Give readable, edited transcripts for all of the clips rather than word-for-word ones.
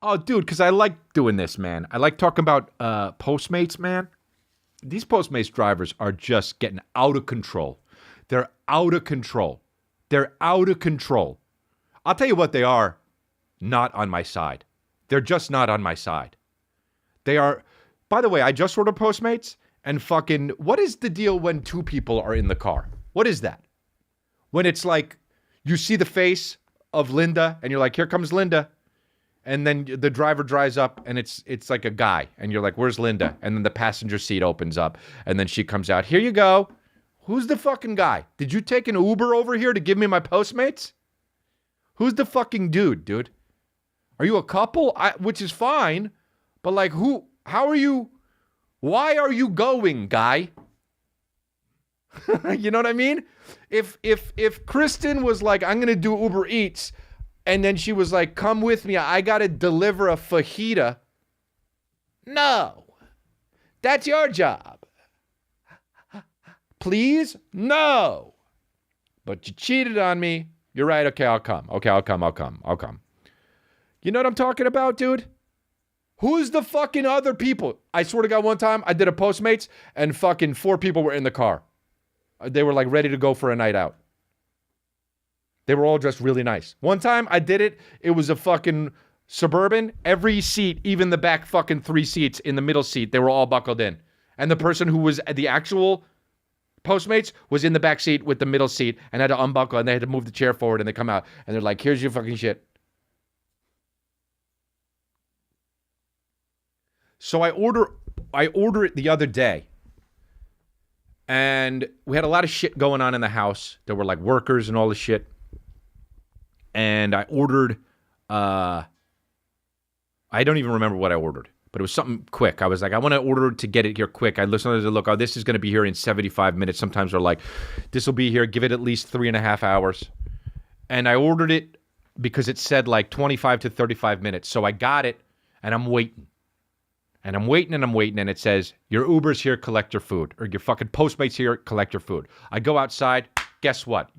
Oh, dude, because I like doing this, man. I like talking about Postmates, man. These Postmates drivers are just getting out of control. They're out of control. They're out of control. I'll tell you what they are. Not on my side. They're just not on my side. They are. By the way, I just ordered Postmates, and fucking, what is the deal when two people are in the car? What is that? When it's like, you see the face of Linda, and you're like, here comes Linda. And then the driver drives up, and it's like a guy. And you're like, where's Linda? And then the passenger seat opens up, and then she comes out. Here you go. Who's the fucking guy? Did you take an Uber over here to give me my Postmates? Who's the fucking dude? Are you a couple? Which is fine. But like, who? How are you? Why are you going, guy? You know what I mean? If Kristen was like, I'm going to do Uber Eats, and then she was like, come with me, I got to deliver a fajita. No. That's your job. Please? No. But you cheated on me. You're right. Okay, I'll come. I'll come. You know what I'm talking about, dude? Who's the fucking other people? I swear to God, one time I did a Postmates and fucking 4 people were in the car. They were like ready to go for a night out. They were all dressed really nice. One time I did it. It was a fucking Suburban. Every seat, even the back fucking 3 seats in the middle seat, they were all buckled in. And the person who was at the actual Postmates was in the back seat with the middle seat and had to unbuckle, and they had to move the chair forward, and they come out and they're like, here's your fucking shit. So I order it the other day, and we had a lot of shit going on in the house. There were like workers and all this shit. And I ordered, I don't even remember what I ordered, but it was something quick. I was like, I want to order to get it here quick. I listened to look, this is going to be here in 75 minutes. Sometimes they're like, this will be here, give it at least 3.5 hours. And I ordered it because it said like 25 to 35 minutes. So I got it, and I'm waiting. And I'm waiting, and it says, your Uber's here, collect your food. Or your fucking Postmates here, collect your food. I go outside, guess what?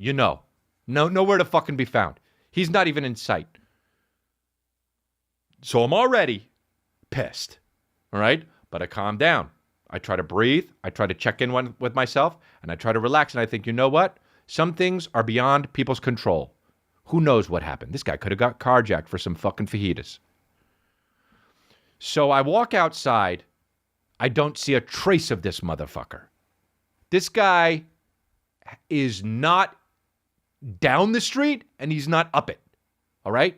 Nowhere to fucking be found. He's not even in sight. So I'm already pissed, all right? But I calm down. I try to breathe. I try to check in with myself, and I try to relax, and I think, you know what? Some things are beyond people's control. Who knows what happened? This guy could have got carjacked for some fucking fajitas. So I walk outside. I don't see a trace of this motherfucker. This guy is not down the street, and he's not up it. All right?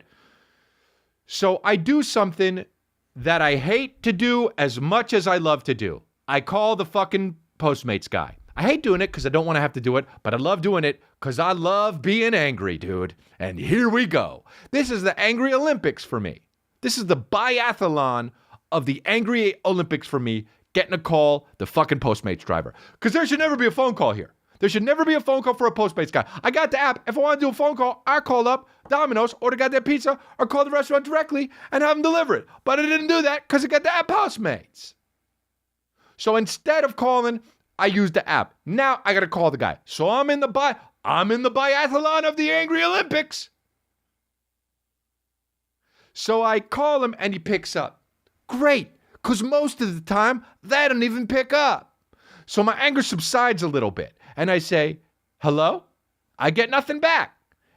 So I do something that I hate to do as much as I love to do. I call the fucking Postmates guy. I hate doing it because I don't want to have to do it, but I love doing it because I love being angry, dude. And here we go. This is the Angry Olympics for me. This is the biathlon of the Angry Olympics for me, getting a call, the fucking Postmates driver. Because there should never be a phone call here. There should never be a phone call for a Postmates guy. I got the app. If I want to do a phone call, I call up Domino's, order goddamn pizza, or call the restaurant directly and have them deliver it. But I didn't do that because I got the app Postmates. So instead of calling, I used the app. Now I got to call the guy. So I'm in the biathlon of the Angry Olympics. So I call him and he picks up. Great, because most of the time, they don't even pick up. So my anger subsides a little bit. And I say, hello? I get nothing back.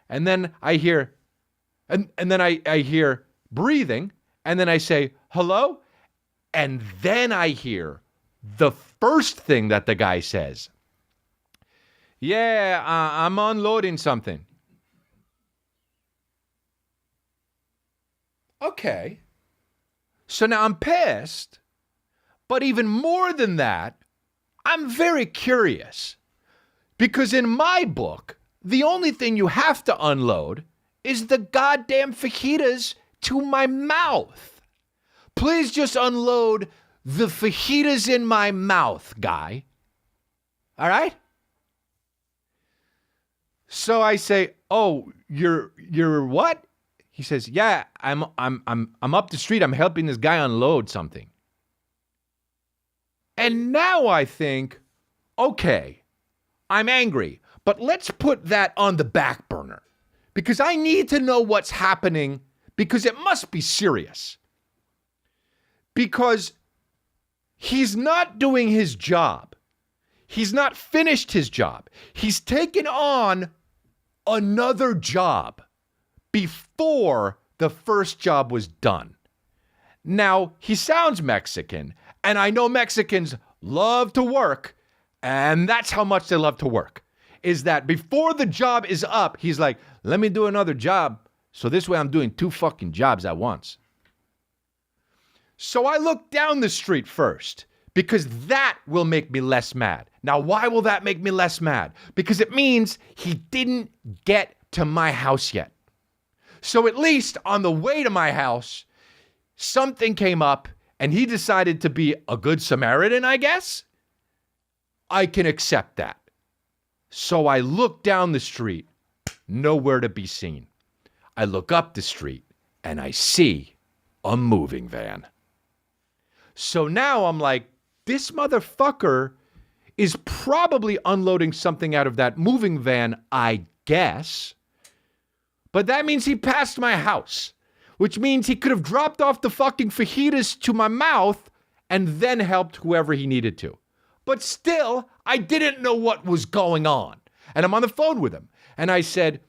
And then I hear, and then I hear breathing. And then I say, hello? And then I hear the first thing that the guy says. Yeah, I'm unloading something. Okay. So now I'm pissed, but even more than that, I'm very curious. Because in my book, the only thing you have to unload is the goddamn fajitas to my mouth. Please just unload the fajitas in my mouth, guy. All right? So I say, "Oh, you're what?" He says, "Yeah, I'm up the street. I'm helping this guy unload something." And now I think, okay, I'm angry, but let's put that on the back burner because I need to know what's happening because it must be serious. because he's not doing his job. He's not finished his job. He's taken on another job before the first job was done. Now, he sounds Mexican, and I know Mexicans love to work, and that's how much they love to work, is that before the job is up, he's like, let me do another job, so this way I'm doing 2 fucking jobs at once. So I look down the street first, because that will make me less mad. Now, why will that make me less mad? Because it means he didn't get to my house yet. So at least on the way to my house, something came up and he decided to be a good Samaritan, I guess. I can accept that. So I look down the street, nowhere to be seen. I look up the street and I see a moving van. So now I'm like, this motherfucker is probably unloading something out of that moving van, I guess. But that means he passed my house, which means he could have dropped off the fucking fajitas to my mouth and then helped whoever he needed to. But still, I didn't know what was going on. And I'm on the phone with him. And I said,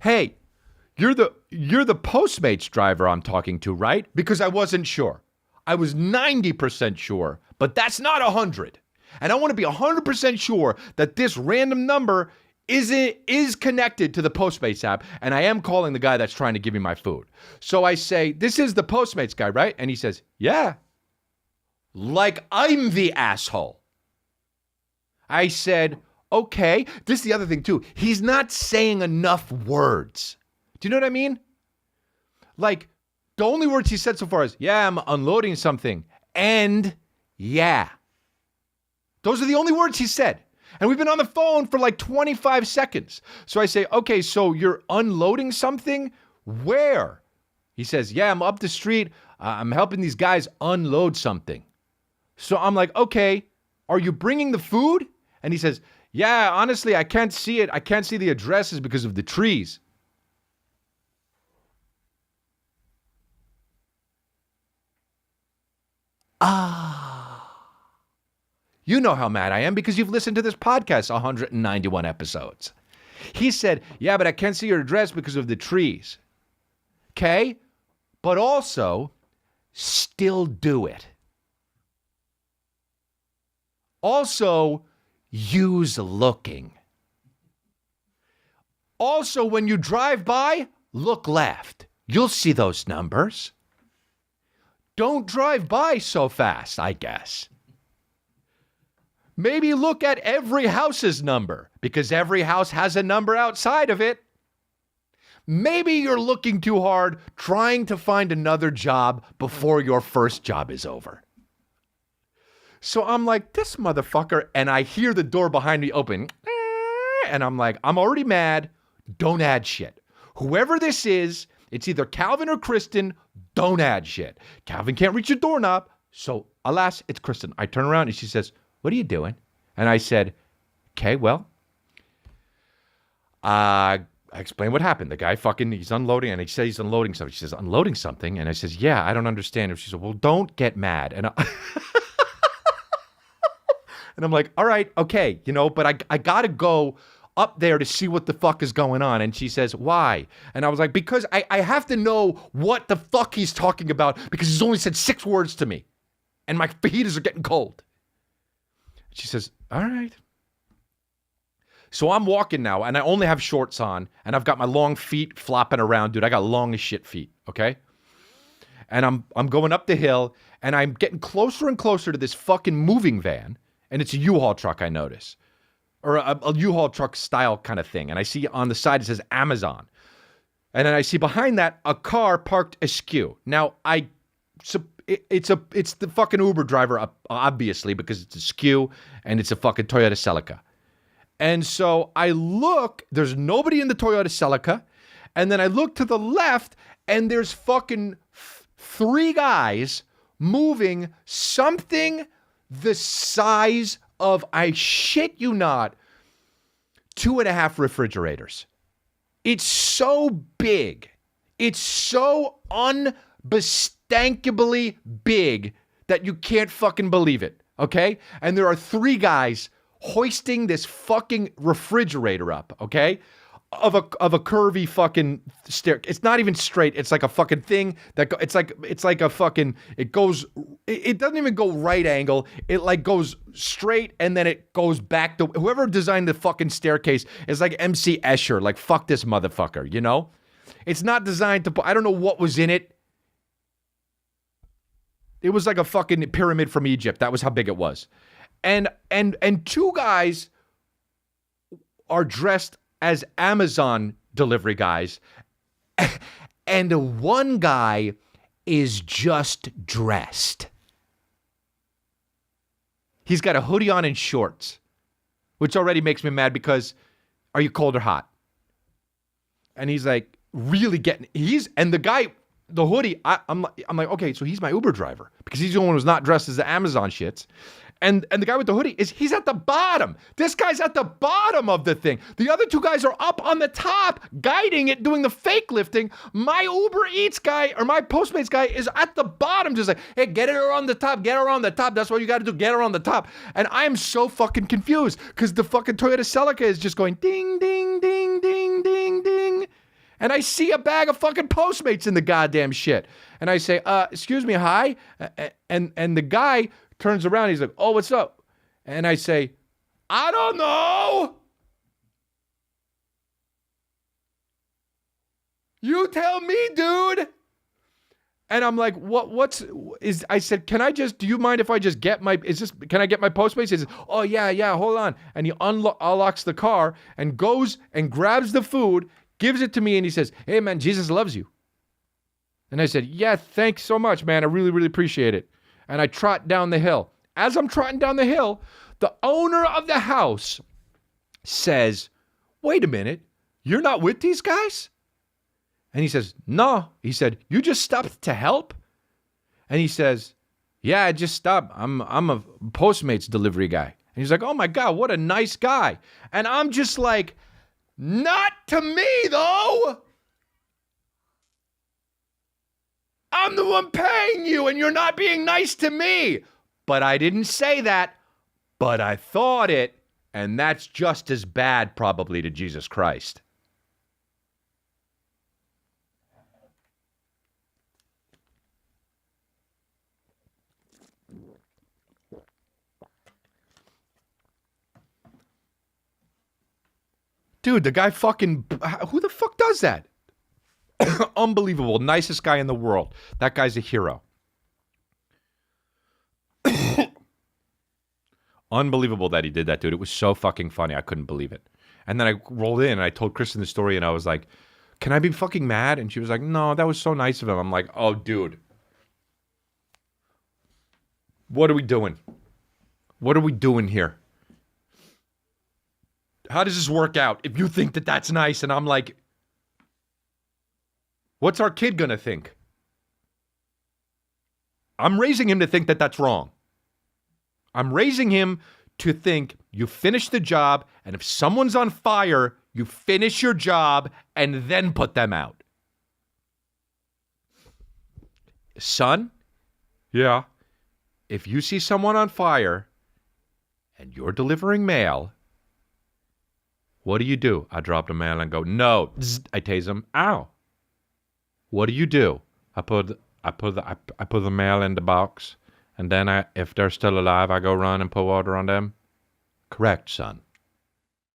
hey, you're the Postmates driver I'm talking to, right? Because I wasn't sure. I was 90% sure, but that's not 100. And I want to be 100% sure that this random number is connected to the Postmates app, and I am calling the guy that's trying to give me my food. So I say, this is the Postmates guy, right? And he says, yeah. Like I'm the asshole. I said, okay. This is the other thing too. He's not saying enough words. Do you know what I mean? Like, the only words he said so far is, yeah, I'm unloading something, and yeah. Those are the only words he said. And we've been on the phone for like 25 seconds. So I say, okay, so you're unloading something? Where? He says, yeah, I'm up the street. I'm helping these guys unload something. So I'm like, okay, are you bringing the food? And he says, yeah, honestly, I can't see it. I can't see the addresses because of the trees. You know how mad I am because you've listened to this podcast 191 episodes. He said, yeah, but I can't see your address because of the trees. Okay? But also, still do it. Also, use looking. Also, when you drive by, look left. You'll see those numbers. Don't drive by so fast, I guess. Maybe look at every house's number, because every house has a number outside of it. Maybe you're looking too hard, trying to find another job before your first job is over. So I'm like, this motherfucker, and I hear the door behind me open, and I'm like, I'm already mad. Don't add shit. Whoever this is, it's either Calvin or Kristen. Don't add shit. Calvin can't reach the doorknob, so alas, it's Kristen. I turn around and she says, what are you doing? And I said, okay, well, I explained what happened. The guy he's unloading, and he said he's unloading something. She says, unloading something? And I says, yeah, I don't understand. And she said, well, don't get mad. And and I'm like, all right, okay, but I got to go up there to see what the fuck is going on. And she says, why? And I was like, because I have to know what the fuck he's talking about, because he's only said 6 words to me, and my fajitas are getting cold. She says, all right. So I'm walking now, and I only have shorts on, and I've got my long feet flopping around. Dude, I got long as shit feet, okay? And I'm going up the hill, and I'm getting closer and closer to this fucking moving van, and it's a U-Haul truck, I notice. Or a U-Haul truck style kind of thing. And I see on the side it says Amazon. And then I see behind that a car parked askew. Now, it's the fucking Uber driver, obviously, because it's askew, and it's a fucking Toyota Celica. And so I look, there's nobody in the Toyota Celica, and then I look to the left, and there's fucking 3 guys moving something the size of, I shit you not, 2.5 refrigerators. It's so big. It's so Bestankably big that you can't fucking believe it, okay? And there are 3 guys hoisting this fucking refrigerator up, okay? Of a curvy fucking stair. It's not even straight. It's like a fucking thing that it's like a fucking, it goes, it doesn't even go right angle. It like goes straight and then it goes back to, whoever designed the fucking staircase is like MC Escher. Like, fuck this motherfucker, you know? It's not designed to, I don't know what was in it. It was like a fucking pyramid from Egypt. That was how big it was. And 2 guys are dressed as Amazon delivery guys, and 1 guy is just dressed. He's got a hoodie on and shorts, which already makes me mad because are you cold or hot? And he's like really getting, and the guy, the hoodie, I'm like, okay, so he's my Uber driver because he's the only one who's not dressed as the Amazon shits. And the guy with the hoodie he's at the bottom. This guy's at the bottom of the thing. The other 2 guys are up on the top, guiding it, doing the fake lifting. My Uber Eats guy or my Postmates guy is at the bottom, just like, hey, get her on the top, get her on the top. That's what you got to do, get her on the top. And I am so fucking confused because the fucking Toyota Celica is just going ding, ding, ding, ding, ding, ding. And I see a bag of fucking Postmates in the goddamn shit. And I say, excuse me, hi? And the guy turns around, he's like, oh, what's up? And I say, I don't know. You tell me, dude. And I'm like, I said, do you mind if I just get can I get my Postmates? He says, oh, yeah, hold on. And he unlocks the car and goes and grabs the food, gives it to me, and he says, hey, man, Jesus loves you. And I said, yeah, thanks so much, man. I really, really appreciate it. And I trot down the hill. As I'm trotting down the hill, the owner of the house says, wait a minute, you're not with these guys? And he says, no. He said, you just stopped to help? And he says, yeah, I just stopped. I'm a Postmates delivery guy. And he's like, oh my God, what a nice guy. And I'm just like, not to me though. I'm the one paying you and you're not being nice to me. But I didn't say that, but I thought it. And that's just as bad probably to Jesus Christ. Dude, the guy fucking, who the fuck does that? Unbelievable. Nicest guy in the world. That guy's a hero. Unbelievable that he did that, dude. It was so fucking funny. I couldn't believe it. And then I rolled in and I told Kristen the story and I was like, can I be fucking mad? And she was like, no, that was so nice of him. I'm like, oh, dude. What are we doing? What are we doing here? How does this work out if you think that that's nice and I'm like, what's our kid gonna think? I'm raising him to think that that's wrong. I'm raising him to think you finish the job, and if someone's on fire, you finish your job and then put them out. Son, yeah, if you see someone on fire and you're delivering mail, what do? I drop the mail and go, no. I tase him. Ow. What do? I put the mail in the box, and then if they're still alive, I go run and put water on them. Correct, son.